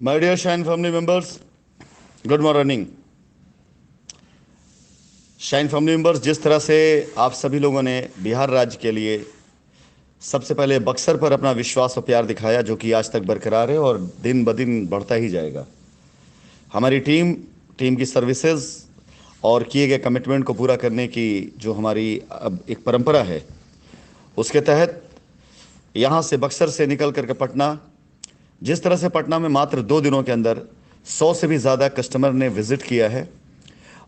My dear Shine family members, good morning. Shine family members, जिस तरह से आप सभी लोगों ने बिहार राज्य के लिए सबसे पहले बक्सर पर अपना विश्वास और प्यार दिखाया, जो कि आज तक बरकरार है और दिन ब दिन बढ़ता ही जाएगा। हमारी टीम टीम की सर्विसेज और किए गए कमिटमेंट को पूरा करने की जो हमारी अब एक परंपरा है, उसके तहत यहाँ से बक्सर से निकल करके पटना, जिस तरह से पटना में मात्र 2 दिनों के अंदर 100 से भी ज़्यादा कस्टमर ने विज़िट किया है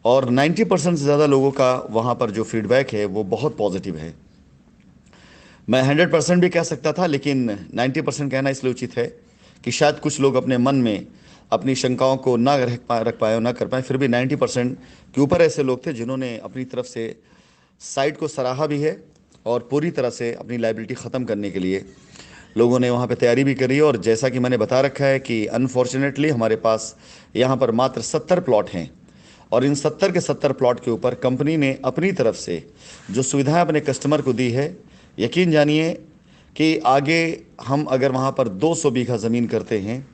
और 90% से ज़्यादा लोगों का वहाँ पर जो फीडबैक है वो बहुत पॉजिटिव है। मैं 100% भी कह सकता था, लेकिन 90% कहना इसलिए उचित है कि शायद कुछ लोग अपने मन में अपनी शंकाओं को ना रख पाए और ना कर पाए। फिर भी 90% के ऊपर ऐसे लोग थे जिन्होंने अपनी तरफ से साइट को सराहा भी है और पूरी तरह से अपनी लाइबिलिटी ख़त्म करने के लिए लोगों ने वहाँ पे तैयारी भी करी। और जैसा कि मैंने बता रखा है कि अनफॉर्चुनेटली हमारे पास यहाँ पर मात्र 70 प्लॉट हैं और इन 70 के 70 प्लॉट के ऊपर कंपनी ने अपनी तरफ से जो सुविधाएं अपने कस्टमर को दी है, यकीन जानिए कि आगे हम अगर वहाँ पर 200 बीघा ज़मीन करते हैं,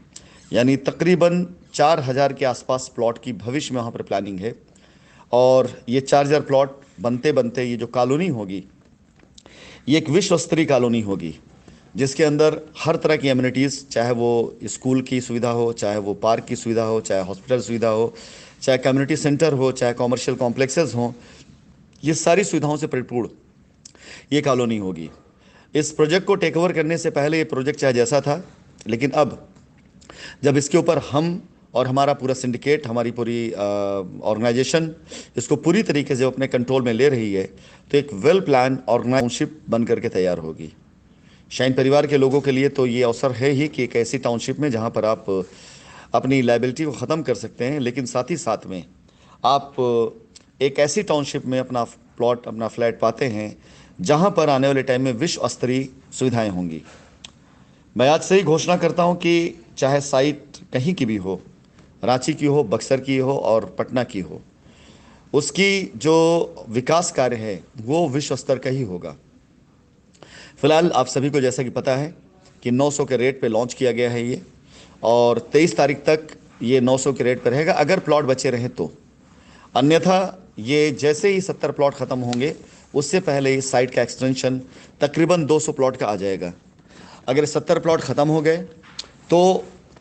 यानी तकरीबन 4000 के आसपास प्लॉट की भविष्य में वहाँ पर प्लानिंग है। और ये 4000 प्लॉट बनते बनते ये जो कॉलोनी होगी, ये एक विश्व स्तरीय कॉलोनी होगी जिसके अंदर हर तरह की एमिनिटीज़, चाहे वो स्कूल की सुविधा हो, चाहे वो पार्क की सुविधा हो, चाहे हॉस्पिटल सुविधा हो, चाहे कम्युनिटी सेंटर हो, चाहे कॉमर्शियल कॉम्प्लेक्सेस हों, ये सारी सुविधाओं से परिपूर्ण ये कॉलोनी होगी। इस प्रोजेक्ट को टेक ओवर करने से पहले ये प्रोजेक्ट चाहे जैसा था, लेकिन अब जब इसके ऊपर हम और हमारा पूरा सिंडिकेट, हमारी पूरी ऑर्गेनाइजेशन इसको पूरी तरीके से अपने कंट्रोल में ले रही है, तो एक वेल प्लान ऑर्गेनाइजेशनशिप बन करके तैयार होगी। शाइन परिवार के लोगों के लिए तो ये अवसर है ही कि एक ऐसी टाउनशिप में जहाँ पर आप अपनी लाइबिलिटी को ख़त्म कर सकते हैं, लेकिन साथ ही साथ में आप एक ऐसी टाउनशिप में अपना प्लॉट, अपना फ्लैट पाते हैं जहाँ पर आने वाले टाइम में विश्व स्तरीय सुविधाएं होंगी। मैं आज से ही घोषणा करता हूँ कि चाहे साइट कहीं की भी हो, रांची की हो, बक्सर की हो और पटना की हो, उसकी जो विकास कार्य है वो विश्व स्तर का ही होगा। फिलहाल आप सभी को जैसा कि पता है कि 900 के रेट पे लॉन्च किया गया है ये, और 23 तारीख तक ये 900 के रेट पर रहेगा अगर प्लॉट बचे रहें तो। अन्यथा ये जैसे ही 70 प्लॉट ख़त्म होंगे उससे पहले इस साइट का एक्सटेंशन तकरीबन 200 प्लॉट का आ जाएगा। अगर 70 प्लॉट ख़त्म हो गए तो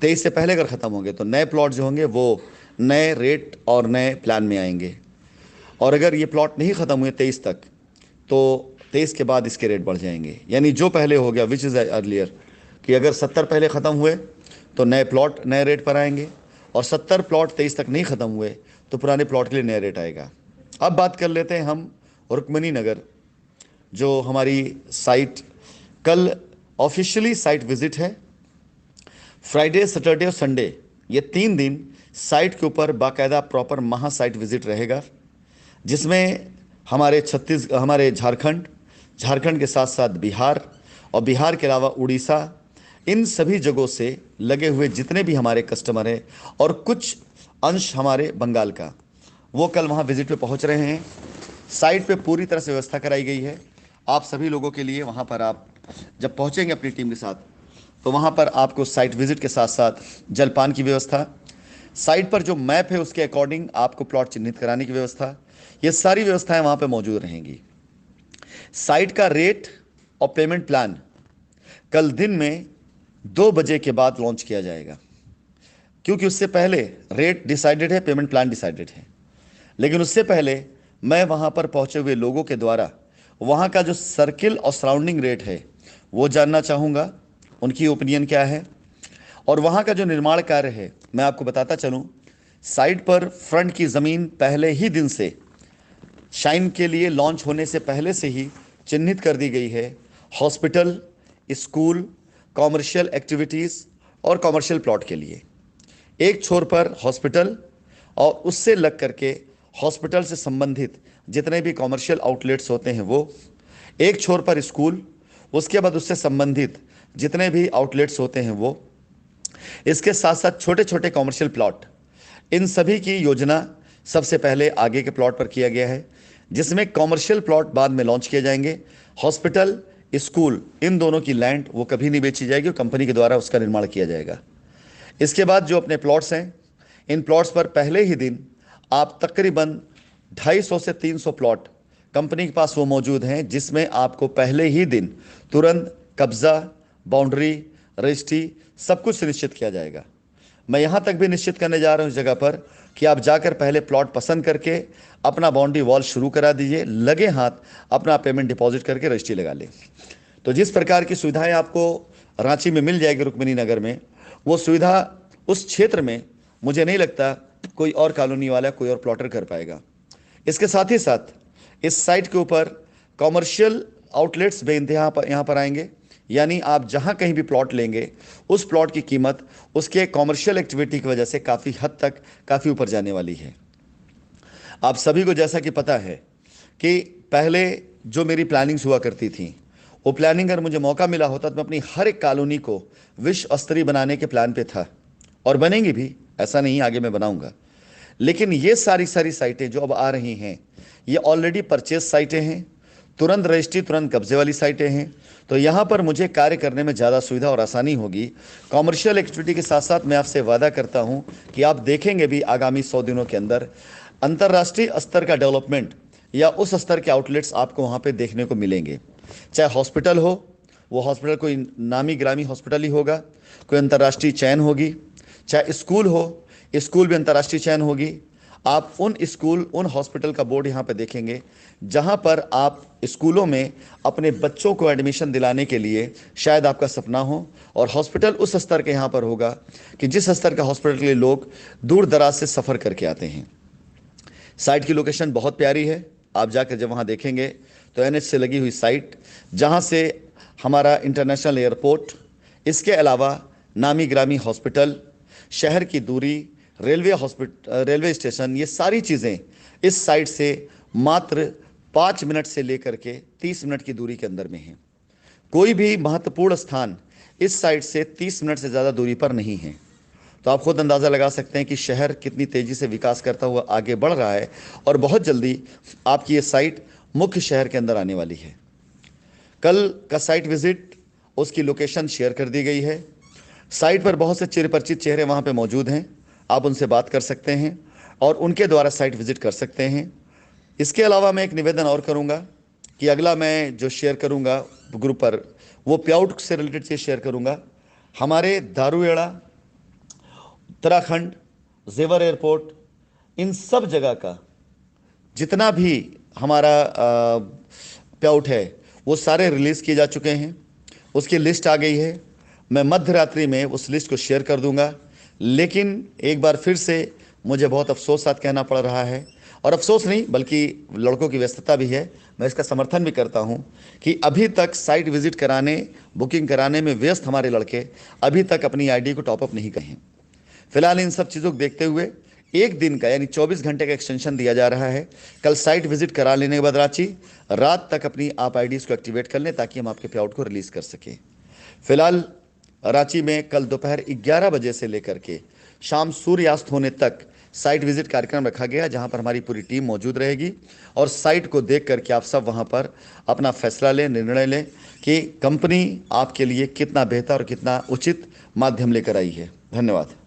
23 से पहले अगर ख़त्म हो गए तो नए प्लॉट जो होंगे वो नए रेट और नए प्लान में आएंगे। और अगर ये प्लॉट नहीं ख़त्म हुए 23 तक तो 23 के बाद इसके रेट बढ़ जाएंगे। यानी जो पहले हो गया विच इज़ अर्लियर, कि अगर 70 पहले ख़त्म हुए तो नए प्लॉट नए रेट पर आएंगे, और 70 प्लॉट 23 तक नहीं ख़त्म हुए तो पुराने प्लॉट के लिए नया रेट आएगा। अब बात कर लेते हैं हम रुक्मणी नगर, जो हमारी साइट कल ऑफिशियली साइट विजिट है। फ्राइडे, सैटरडे और संडे ये 3 दिन साइट के ऊपर बाकायदा प्रॉपर महा साइट विजिट रहेगा, जिसमें हमारे झारखंड के साथ साथ बिहार और बिहार के अलावा उड़ीसा, इन सभी जगहों से लगे हुए जितने भी हमारे कस्टमर हैं और कुछ अंश हमारे बंगाल का, वो कल वहाँ विजिट पे पहुँच रहे हैं। साइट पे पूरी तरह से व्यवस्था कराई गई है आप सभी लोगों के लिए। वहाँ पर आप जब पहुँचेंगे अपनी टीम के साथ तो वहाँ पर आपको साइट विजिट के साथ साथ जलपान की व्यवस्था, साइट पर जो मैप है उसके अकॉर्डिंग आपको प्लॉट चिन्हित कराने की व्यवस्था, ये सारी व्यवस्थाएं वहाँ पे मौजूद रहेंगी। साइट का रेट और पेमेंट प्लान कल दिन में 2 बजे के बाद लॉन्च किया जाएगा, क्योंकि उससे पहले रेट डिसाइडेड है, पेमेंट प्लान डिसाइडेड है। लेकिन उससे पहले मैं वहाँ पर पहुँचे हुए लोगों के द्वारा वहाँ का जो सर्किल और सराउंडिंग रेट है वो जानना चाहूँगा, उनकी ओपिनियन क्या है। और वहाँ का जो निर्माण कार्य है मैं आपको बताता चलूँ, साइट पर फ्रंट की ज़मीन पहले ही दिन से शाइन के लिए लॉन्च होने से पहले से ही चिन्हित कर दी गई है हॉस्पिटल, स्कूल, कॉमर्शियल एक्टिविटीज़ और कॉमर्शियल प्लॉट के लिए। एक छोर पर हॉस्पिटल और उससे लग करके हॉस्पिटल से संबंधित जितने भी कॉमर्शियल आउटलेट्स होते हैं वो, एक छोर पर स्कूल, उसके बाद उससे संबंधित जितने भी आउटलेट्स होते हैं वो, इसके साथ साथ छोटे छोटे कॉमर्शियल प्लॉट, इन सभी की योजना सबसे पहले आगे के प्लॉट पर किया गया है, जिसमें कॉमर्शियल प्लॉट बाद में लॉन्च किए जाएंगे। हॉस्पिटल, स्कूल, इन दोनों की लैंड वो कभी नहीं बेची जाएगी और कंपनी के द्वारा उसका निर्माण किया जाएगा। इसके बाद जो अपने प्लॉट्स हैं, इन प्लॉट्स पर पहले ही दिन आप तकरीबन 250 से 300 प्लॉट कंपनी के पास वो मौजूद हैं जिसमें आपको पहले ही दिन तुरंत कब्जा, बाउंड्री, रजिस्ट्री सब कुछ सुनिश्चित किया जाएगा। मैं यहाँ तक भी निश्चित करने जा रहा हूँ इस जगह पर कि आप जाकर पहले प्लॉट पसंद करके अपना बाउंड्री वॉल शुरू करा दीजिए, लगे हाथ अपना पेमेंट डिपॉजिट करके रजिस्ट्री लगा लें। तो जिस प्रकार की सुविधाएं आपको रांची में मिल जाएगी रुक्मिणी नगर में, वो सुविधा उस क्षेत्र में मुझे नहीं लगता कोई और कॉलोनी वाला, कोई और प्लॉटर कर पाएगा। इसके साथ ही साथ इस साइट के ऊपर कॉमर्शियल आउटलेट्स बेइंतहा यहाँ पर आएंगे, यानी आप जहाँ कहीं भी प्लॉट लेंगे उस प्लॉट की कीमत उसके कॉमर्शियल एक्टिविटी की वजह से काफ़ी हद तक काफ़ी ऊपर जाने वाली है। आप सभी को जैसा कि पता है कि पहले जो मेरी प्लानिंग्स हुआ करती थी, वो प्लानिंग अगर मुझे मौका मिला होता तो मैं अपनी हर एक कॉलोनी को विश्व स्तरीय बनाने के प्लान पे था और बनेंगी भी, ऐसा नहीं आगे मैं बनाऊंगा। लेकिन ये सारी साइटें जो अब आ रही हैं, ये ऑलरेडी परचेज साइटें हैं, तुरंत रजिस्ट्री, तुरंत कब्जे वाली साइटें हैं। तो यहाँ पर मुझे कार्य करने में ज़्यादा सुविधा और आसानी होगी। कॉमर्शियल एक्टिविटी के साथ साथ मैं आपसे वादा करता हूँ कि आप देखेंगे भी आगामी 100 दिनों के अंदर अंतर्राष्ट्रीय स्तर का डेवलपमेंट या उस स्तर के आउटलेट्स आपको वहाँ पे देखने को मिलेंगे। चाहे हॉस्पिटल हो, वो हॉस्पिटल कोई नामी ग्रामी हॉस्पिटल ही होगा, कोई अंतर्राष्ट्रीय चैन होगी। चाहे स्कूल हो, स्कूल भी अंतर्राष्ट्रीय चैन होगी। आप उन स्कूल, उन हॉस्पिटल का बोर्ड यहाँ पे देखेंगे जहाँ पर आप स्कूलों में अपने बच्चों को एडमिशन दिलाने के लिए शायद आपका सपना हो, और हॉस्पिटल उस स्तर के यहाँ पर होगा कि जिस स्तर का हॉस्पिटल के लिए लोग दूर दराज से सफ़र करके आते हैं। साइट की लोकेशन बहुत प्यारी है। आप जाकर जब वहाँ देखेंगे तो NH से लगी हुई साइट, जहाँ से हमारा इंटरनेशनल एयरपोर्ट, इसके अलावा नामी ग्रामी हॉस्पिटल, शहर की दूरी, रेलवे स्टेशन, ये सारी चीज़ें इस साइट से मात्र 5 मिनट से लेकर के 30 मिनट की दूरी के अंदर में है। कोई भी महत्वपूर्ण स्थान इस साइट से 30 मिनट से ज़्यादा दूरी पर नहीं है। तो आप खुद अंदाज़ा लगा सकते हैं कि शहर कितनी तेज़ी से विकास करता हुआ आगे बढ़ रहा है, और बहुत जल्दी आपकी ये साइट मुख्य शहर के अंदर आने वाली है। कल का साइट विजिट, उसकी लोकेशन शेयर कर दी गई है। साइट पर बहुत से चिरपरिचित चेहरे वहाँ पे मौजूद हैं, आप उनसे बात कर सकते हैं और उनके द्वारा साइट विजिट कर सकते हैं। इसके अलावा मैं एक निवेदन और करूँगा कि अगला मैं जो शेयर करूँगा ग्रुप पर, वो प्याउट से रिलेटेड चीज़ शेयर करूँगा। हमारे दारूएड़ा, उत्तराखंड, जेवर एयरपोर्ट, इन सब जगह का जितना भी हमारा प्याउट है वो सारे रिलीज़ किए जा चुके हैं। उसकी लिस्ट आ गई है। मैं मध्य रात्रि में उस लिस्ट को शेयर कर दूंगा। लेकिन एक बार फिर से मुझे बहुत अफसोस साथ कहना पड़ रहा है, और अफसोस नहीं बल्कि लड़कों की व्यस्तता भी है, मैं इसका समर्थन भी करता हूं कि अभी तक साइट विजिट कराने, बुकिंग कराने में व्यस्त हमारे लड़के अभी तक अपनी आईडी को टॉपअप नहीं किए हैं। फिलहाल इन सब चीज़ों को देखते हुए एक दिन का यानी 24 घंटे का एक्सटेंशन दिया जा रहा है। कल साइट विजिट करा लेने के बाद रांची रात तक अपनी आप आईडीज़ को एक्टिवेट कर लें ताकि हम आपके पेआउट को रिलीज़ कर सकें। फिलहाल रांची में कल दोपहर 11 बजे से लेकर के शाम सूर्यास्त होने तक साइट विजिट कार्यक्रम रखा गया, जहां पर हमारी पूरी टीम मौजूद रहेगी और साइट को देख करके आप सब वहां पर अपना फैसला लें, निर्णय लें कि कंपनी आपके लिए कितना बेहतर और कितना उचित माध्यम लेकर आई है। धन्यवाद।